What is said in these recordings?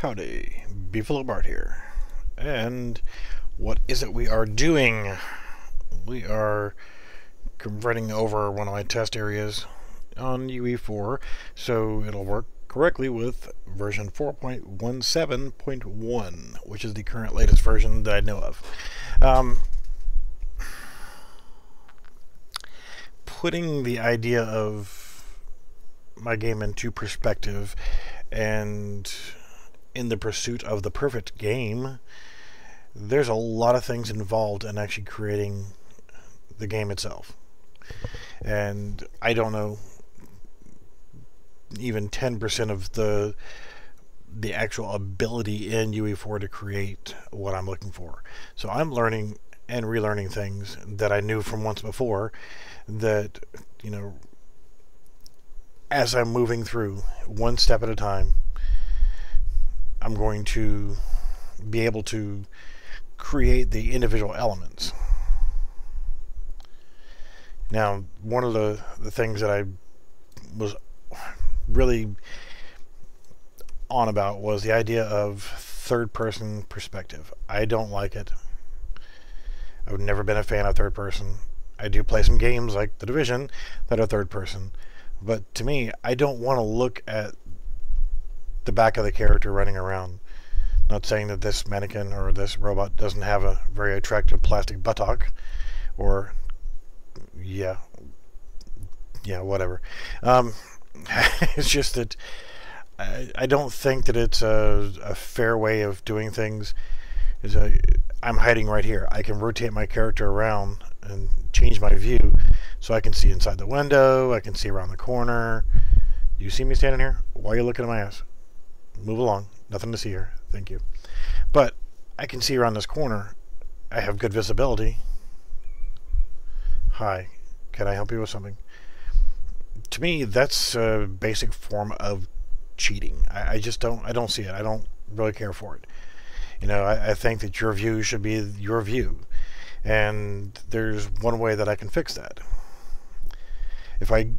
Howdy, Beefalo Bart here. And what is it we are doing? We are converting over one of my test areas on UE4 so it'll work correctly with version 4.17.1, which is the current latest version that I know of. Putting the idea of my game into perspective and in the pursuit of the perfect game, there's a lot of things involved in actually creating the game itself. And I don't know even 10% of the actual ability in UE4 to create what I'm looking for. So I'm learning and relearning things that I knew from once before that, you know, as I'm moving through one step at a time, I'm going to be able to create the individual elements. Now, one of the things that I was really on about was the idea of third-person perspective. I don't like it. I've never been a fan of third-person. I do play some games like The Division that are third-person, but to me, I don't want to look at the back of the character running around. Not saying that this mannequin or this robot doesn't have a very attractive plastic buttock, or yeah, whatever. It's just that I don't think that it's a fair way of doing things. I'm hiding right here. I can rotate my character around and change my view so I can see inside the window, I can see around the corner. You see me standing here? Why are you looking at my ass? Move along. Nothing to see here. Thank you. But I can see around this corner. I have good visibility. Hi. Can I help you with something? To me, that's a basic form of cheating. I just don't see it. I don't really care for it. You know, I think that your view should be your view. And there's one way that I can fix that. If I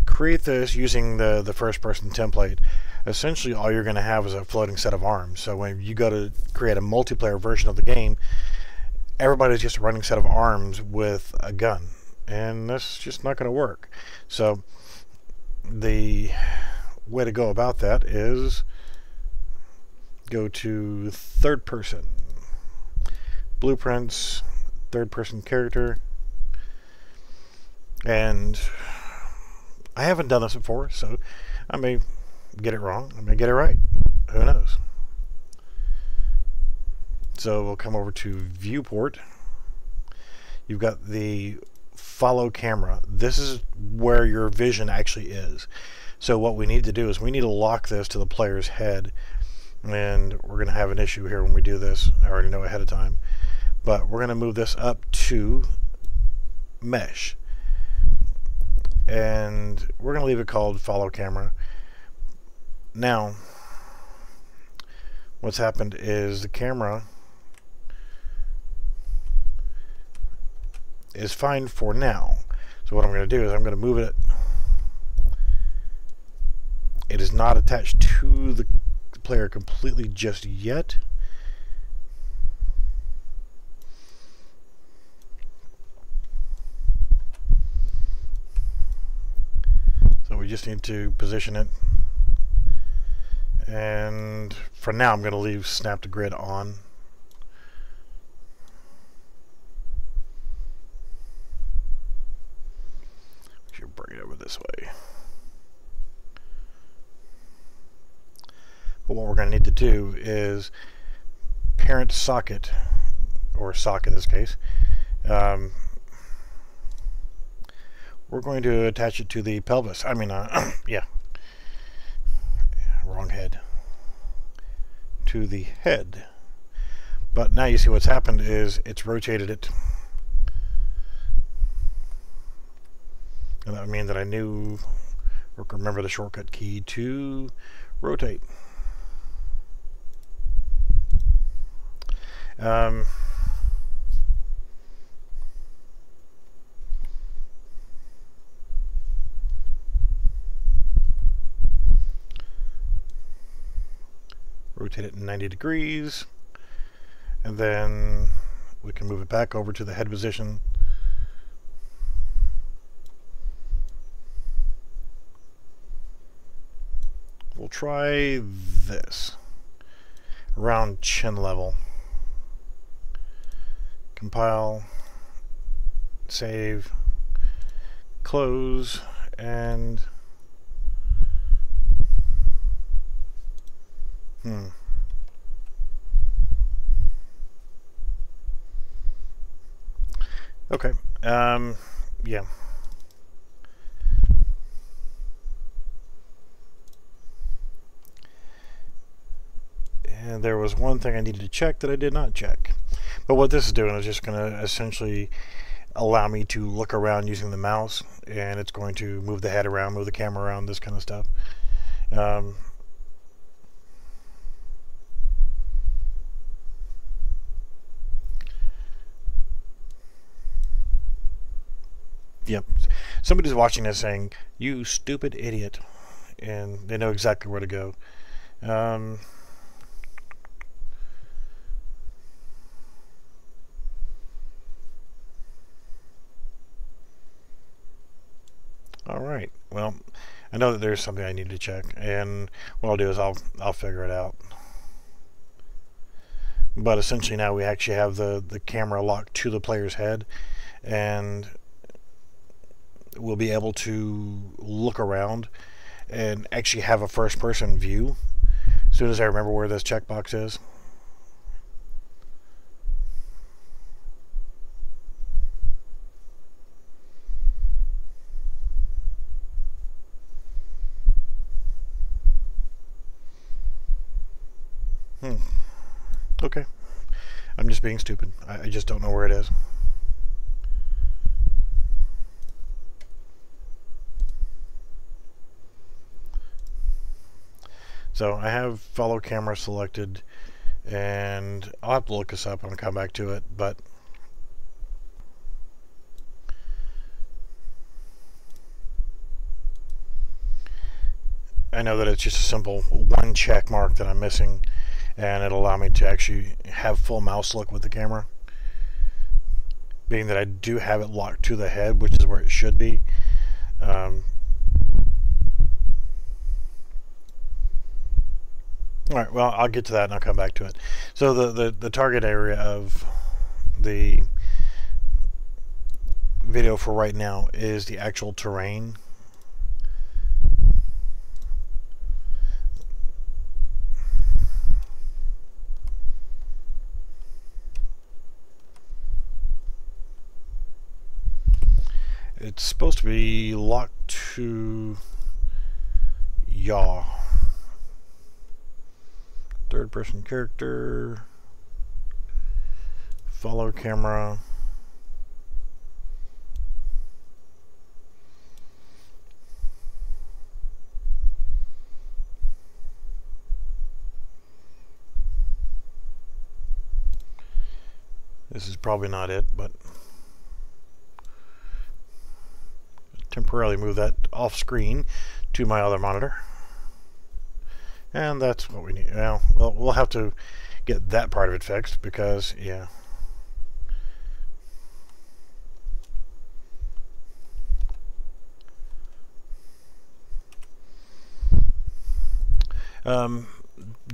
create this using the first person template, essentially all you're going to have is a floating set of arms. So when you go to create a multiplayer version of the game, everybody's just a running set of arms with a gun, and that's just not going to work. So the way to go about that is go to third person, blueprints, third person character, and I haven't done this before, so I may get it wrong, I may get it right, who knows. So we'll come over to viewport. You've got the follow camera. This is where your vision actually is. So what we need to do is we need to lock this to the player's head, and we're going to have an issue here when we do this. I already know ahead of time, but we're going to move this up to mesh, and we're going to leave it called follow camera. Now what's happened is the camera is fine for now. So what I'm going to do is I'm going to move it. It is not attached to the player completely just yet. So we just need to position it. And for now I'm going to leave snap to grid on. Should bring it over this way. But what we're going to need to do is parent socket, or sock in this case, we're going to attach it to the pelvis. I mean, yeah, wrong head. To the head. But now you see what's happened is it's rotated it. And that would mean that I knew or remember the shortcut key to rotate. rotate it 90 degrees, and then we can move it back over to the head position. We'll try this around chin level. Compile, save, close, and okay. Yeah. And there was one thing I needed to check that I did not check. But what this is doing is just going to essentially allow me to look around using the mouse, and it's going to move the head around, move the camera around, this kind of stuff. Yep. Somebody's watching this saying, "You stupid idiot," and they know exactly where to go. All right. Well, I know that there's something I need to check, and what I'll do is I'll figure it out. But essentially now we actually have the camera locked to the player's head, and we'll be able to look around and actually have a first-person view as soon as I remember where this checkbox is. Okay. I'm just being stupid. I just don't know where it is. So I have follow camera selected, and I'll have to look this up and come back to it, but I know that it's just a simple one check mark that I'm missing, and it'll allow me to actually have full mouse look with the camera, being that I do have it locked to the head, which is where it should be. Alright, well, I'll get to that and I'll come back to it. So the target area of the video for right now is the actual terrain. It's supposed to be locked to yaw. Third person character, follow camera. This is probably not it, but temporarily move that off screen to my other monitor. And that's what we need. Well, we'll have to get that part of it fixed because, yeah.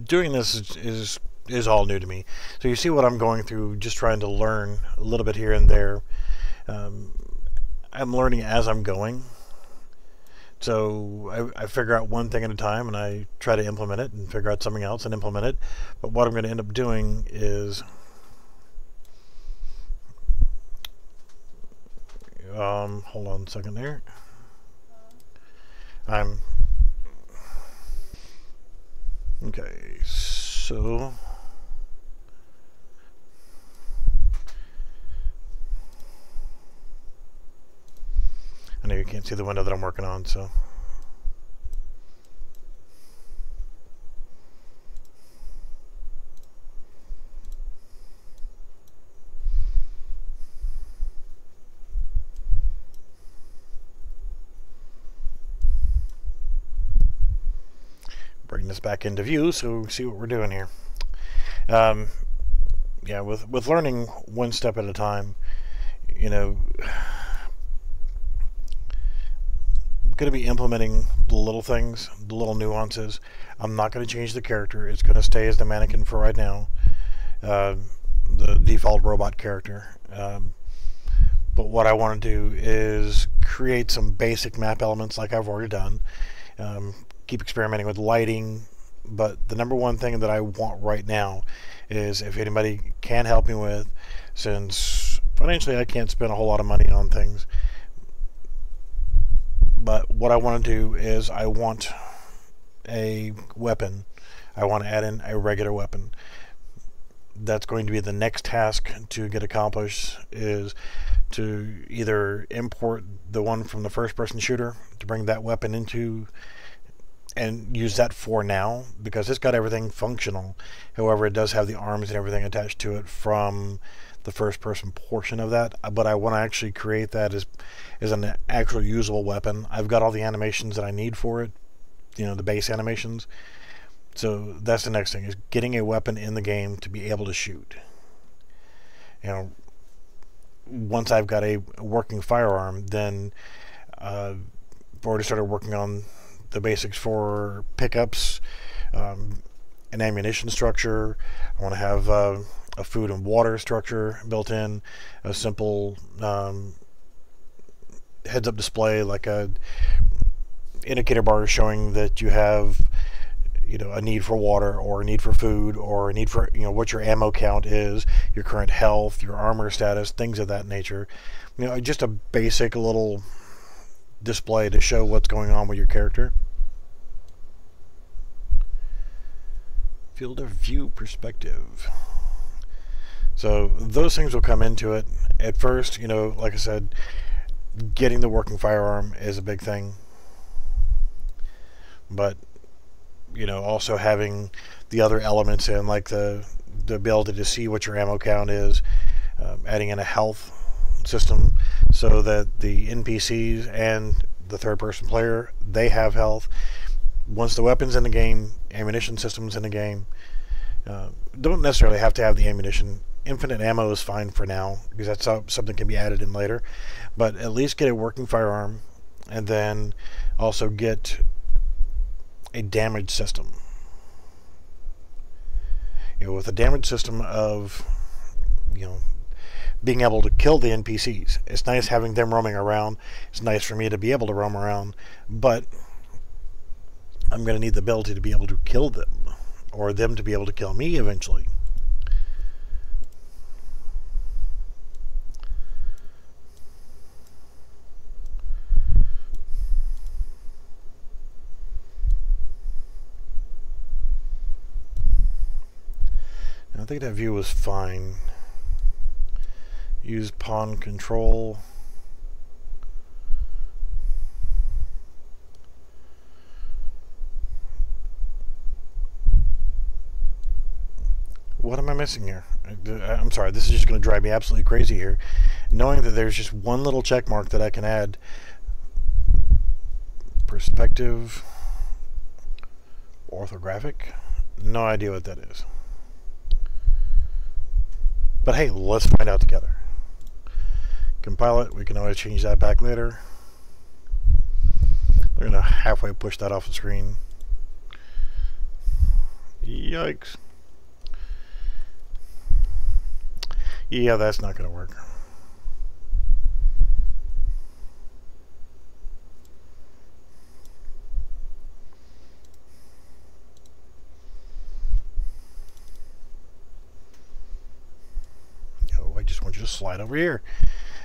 Doing this is all new to me. So you see what I'm going through, just trying to learn a little bit here and there. I'm learning as I'm going. So I figure out one thing at a time, and I try to implement it and figure out something else and implement it. But what I'm going to end up doing is hold on a second there. Okay, so I know you can't see the window that I'm working on, so bring this back into view so we see what we're doing here. Yeah, with learning one step at a time, you know, I'm going to be implementing the little things, the little nuances. I'm not going to change the character. It's going to stay as the mannequin for right now, the default robot character. But what I want to do is create some basic map elements like I've already done. Keep experimenting with lighting, but the number one thing that I want right now is if anybody can help me with, since financially I can't spend a whole lot of money on things, but what I want to do is I want a weapon. I want to add in a regular weapon. That's going to be the next task to get accomplished, is to either import the one from the first person shooter to bring that weapon into and use that for now, because it's got everything functional. However, it does have the arms and everything attached to it from the first person portion of that, but I want to actually create that as an actual usable weapon. I've got all the animations that I need for it, you know, the base animations. So that's the next thing, is getting a weapon in the game to be able to shoot. You know, once I've got a working firearm, then I've already started working on the basics for pickups, an ammunition structure. I want to have a food and water structure built in, a simple heads-up display, like a indicator bar showing that you have, you know, a need for water or a need for food or a need for, you know, what your ammo count is, your current health, your armor status, things of that nature. You know, just a basic little display to show what's going on with your character. Field of view perspective. So those things will come into it. At first, you know, like I said, getting the working firearm is a big thing. But, you know, also having the other elements in, like the ability to see what your ammo count is, adding in a health system so that the NPCs and the third person player, they have health. Once the weapon's in the game, ammunition system's in the game. Don't necessarily have to have the ammunition. Infinite ammo is fine for now, because that's something that can be added in later. But at least get a working firearm, and then also get a damage system. You know, with a damage system of, you know, being able to kill the NPCs. It's nice having them roaming around. It's nice for me to be able to roam around, but I'm going to need the ability to be able to kill them, or them to be able to kill me eventually. And I think that view was fine. Use pawn control. What am I missing here? I'm sorry, this is just going to drive me absolutely crazy here. Knowing that there's just one little check mark that I can add. Perspective. Orthographic. No idea what that is. But hey, let's find out together. Compile it. We can always change that back later. They're going to halfway push that off the screen. Yikes. Yeah, that's not going to work. Oh, I just want you to slide over here.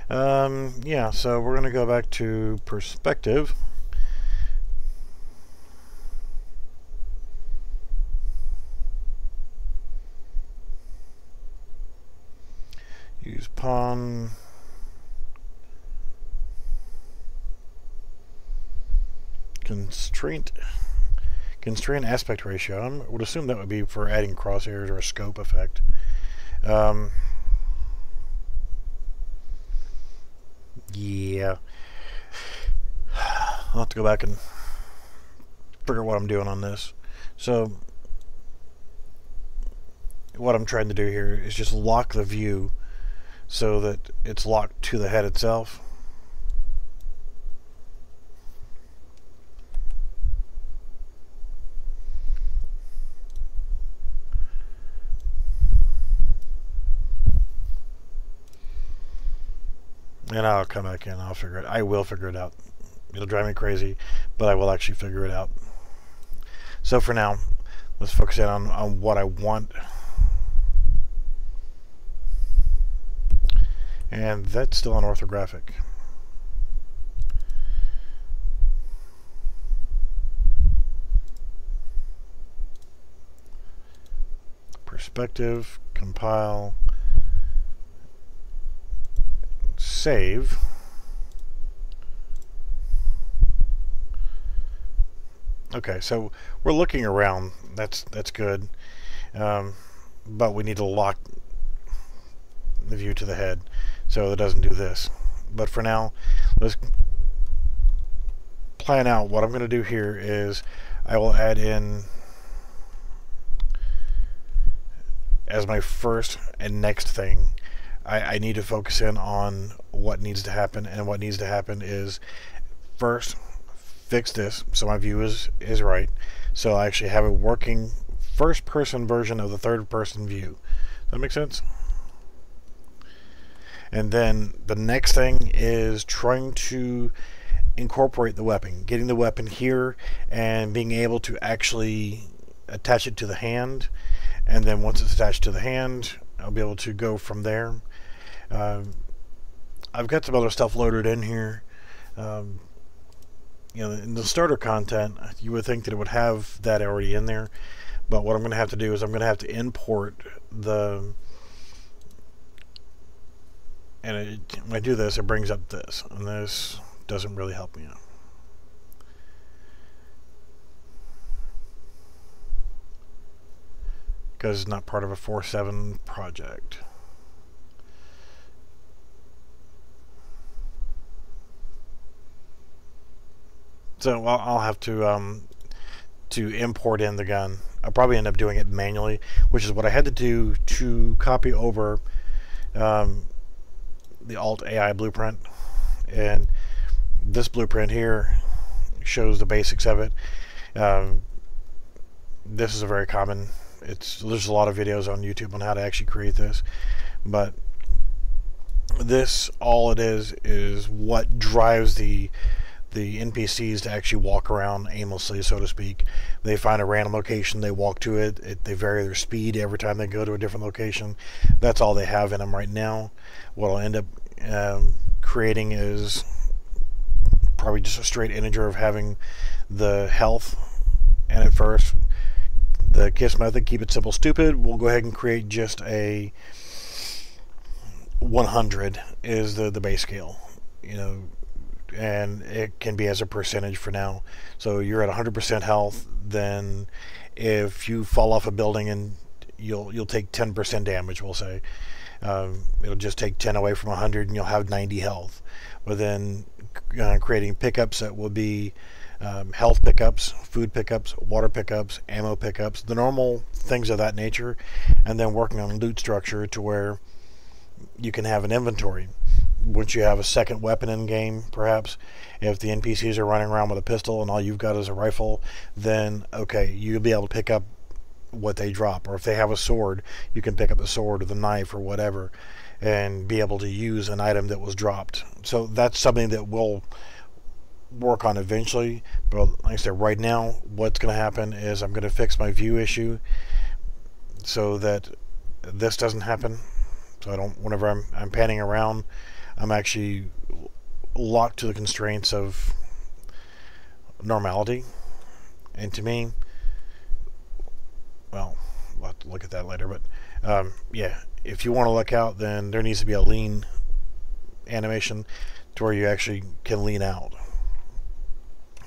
Yeah, so we're going to go back to perspective. Use pawn. Constraint aspect ratio. I would assume that would be for adding crosshairs or a scope effect. Yeah. I'll have to go back and figure out what I'm doing on this. So what I'm trying to do here is just lock the view so that it's locked to the head itself. And I'll come back in. I'll figure it. I will figure it out. It'll drive me crazy, but I will actually figure it out. So for now, let's focus in on what I want. And that's still on orthographic. Perspective, compile, save. Okay, so we're looking around. That's good, but we need to lock the view to the head so it doesn't do this. But for now, let's plan out. What I'm going to do here is I will add in as my first and next thing. I need to focus in on what needs to happen, and what needs to happen is first fix this so my view is right, so I actually have a working first person version of the third person view. Does that make sense? And then the next thing is trying to incorporate the weapon, getting the weapon here and being able to actually attach it to the hand, and then once it's attached to the hand, I'll be able to go from there. I've got some other stuff loaded in here. You know, in the starter content, you would think that it would have that already in there, but what I'm going to have to do is I'm going to have to import the, and when I do this, it brings up this, and this doesn't really help me out. Because it's not part of a 4.7 project. So I'll have to import in the gun. I'll probably end up doing it manually, which is what I had to do to copy over the Alt AI blueprint. And this blueprint here shows the basics of it. This is a very common. There's a lot of videos on YouTube on how to actually create this, but this, all it is what drives the NPCs to actually walk around aimlessly, so to speak. They find a random location, they walk to it, they vary their speed every time they go to a different location. That's all they have in them right now. What I'll end up creating is probably just a straight integer of having the health, and at first the KISS method, keep it simple stupid, we'll go ahead and create just a 100 is the base scale, you know, and it can be as a percentage for now. So you're at 100% health, then if you fall off a building and you'll take 10% damage, we'll say, it'll just take 10 away from 100 and you'll have 90 health. But then creating pickups that will be health pickups, food pickups, water pickups, ammo pickups, the normal things of that nature, and then working on loot structure to where you can have an inventory. Once you have a second weapon in game, perhaps, if the NPCs are running around with a pistol and all you've got is a rifle, then okay, you'll be able to pick up what they drop. Or if they have a sword, you can pick up the sword or the knife or whatever and be able to use an item that was dropped. So that's something that we'll work on eventually, but like I said, right now what's going to happen is I'm going to fix my view issue so that this doesn't happen. So I don't, whenever I'm panning around, I'm actually locked to the constraints of normality. And to me, well, we'll have to look at that later, but yeah, if you want to look out, then there needs to be a lean animation to where you actually can lean out.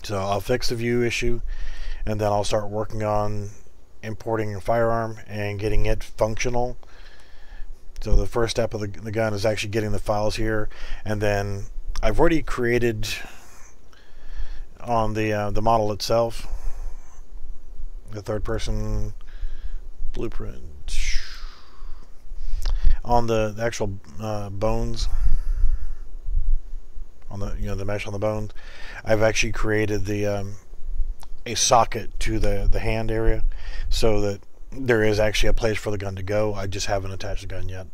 So I'll fix the view issue, and then I'll start working on importing a firearm and getting it functional. So the first step of the gun is actually getting the files here, and then I've already created on the model itself. the third person blueprint on the actual bones, on the the mesh on the bones. I've actually created the a socket to the hand area, so that there is actually a place for the gun to go. I just haven't attached the gun yet,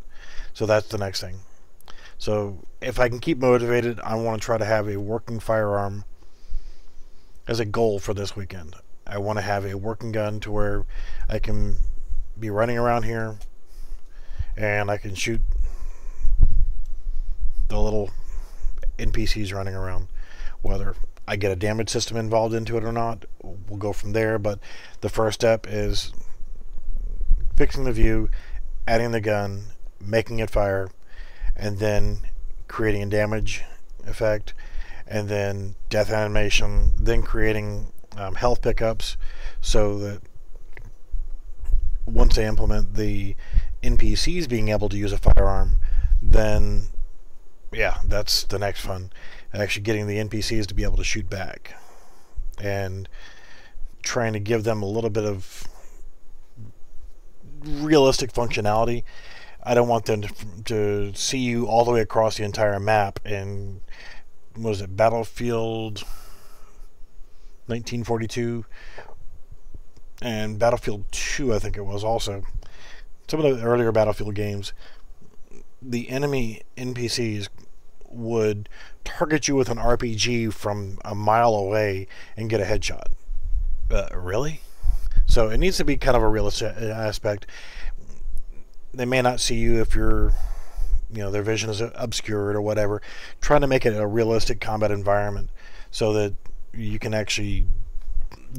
so that's the next thing. So if I can keep motivated, I want to try to have a working firearm as a goal for this weekend. I want to have a working gun to where I can be running around here and I can shoot the little NPCs running around. Whether I get a damage system involved into it or not, we'll go from there. But the first step is fixing the view, adding the gun, making it fire, and then creating a damage effect, and then death animation, then creating health pickups, so that once they implement the NPCs being able to use a firearm, then yeah, that's the next fun. Actually getting the NPCs to be able to shoot back and trying to give them a little bit of realistic functionality. I don't want them to see you all the way across the entire map. And was it Battlefield 1942 and Battlefield 2, I think it was also. Some of the earlier Battlefield games, the enemy NPCs would target you with an RPG from a mile away and get a headshot. Really? So it needs to be kind of a realistic aspect. They may not see you if you're, their vision is obscured or whatever. Trying to make it a realistic combat environment so that you can actually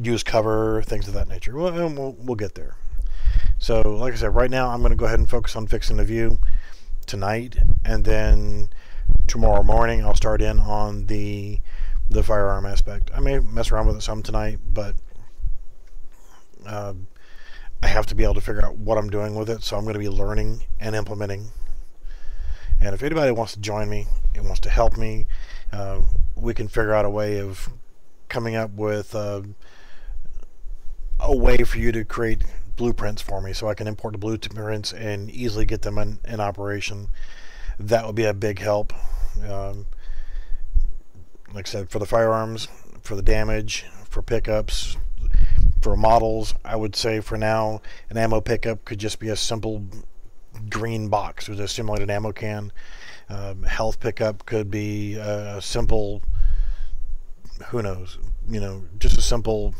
use cover, things of that nature. We'll get there. So, like I said, right now I'm going to go ahead and focus on fixing the view tonight, and then tomorrow morning I'll start in on the firearm aspect. I may mess around with it some tonight, but I have to be able to figure out what I'm doing with it, so I'm going to be learning and implementing. And if anybody wants to join me and wants to help me, we can figure out a way of coming up with a way for you to create blueprints for me, so I can import the blueprints and easily get them in operation. That would be a big help. Like I said, for the firearms, for the damage, for pickups, for models, I would say for now an ammo pickup could just be a simple green box with a simulated ammo can. Health pickup could be a simple, who knows, just a simple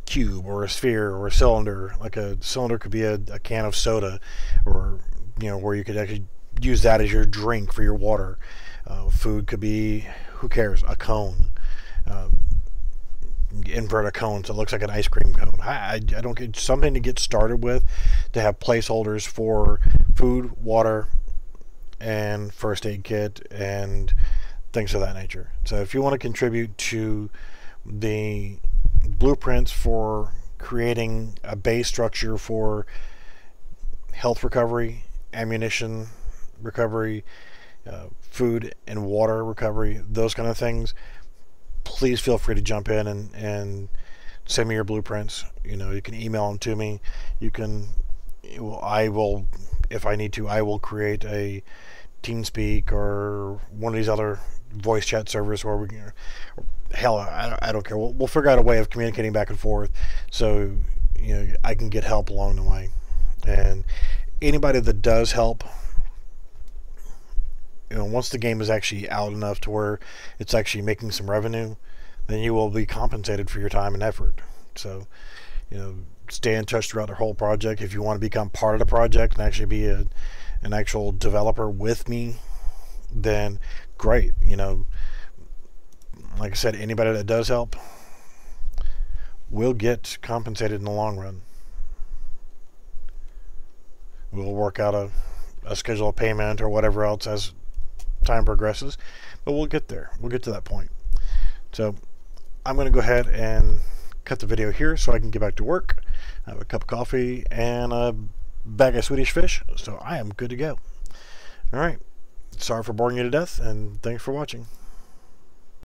cube or a sphere or a cylinder. Like a cylinder could be a can of soda, or where you could actually use that as your drink for your water. Food could be, who cares, a cone. Invert a cone so it looks like an ice cream cone. I don't get something to get started with, to have placeholders for food, water, and first aid kit and things of that nature. So if you want to contribute to the blueprints for creating a base structure for health recovery, ammunition recovery, food and water recovery, those kind of things, please feel free to jump in and send me your blueprints. You can email them to me. You can, I will, if I need to, I will create a TeamSpeak or one of these other voice chat servers where we can, hell, I don't care. We'll figure out a way of communicating back and forth, so I can get help along the way. And anybody that does help, once the game is actually out enough to where it's actually making some revenue, then you will be compensated for your time and effort. So, stay in touch throughout the whole project. If you want to become part of the project and actually be an actual developer with me, then great. Like I said, anybody that does help will get compensated in the long run. We'll work out a schedule of payment or whatever else as time progresses, but we'll get there. We'll get to that point. So I'm going to go ahead and cut the video here so I can get back to work. I have a cup of coffee and a bag of Swedish fish, so I am good to go. All right. Sorry for boring you to death, and thanks for watching.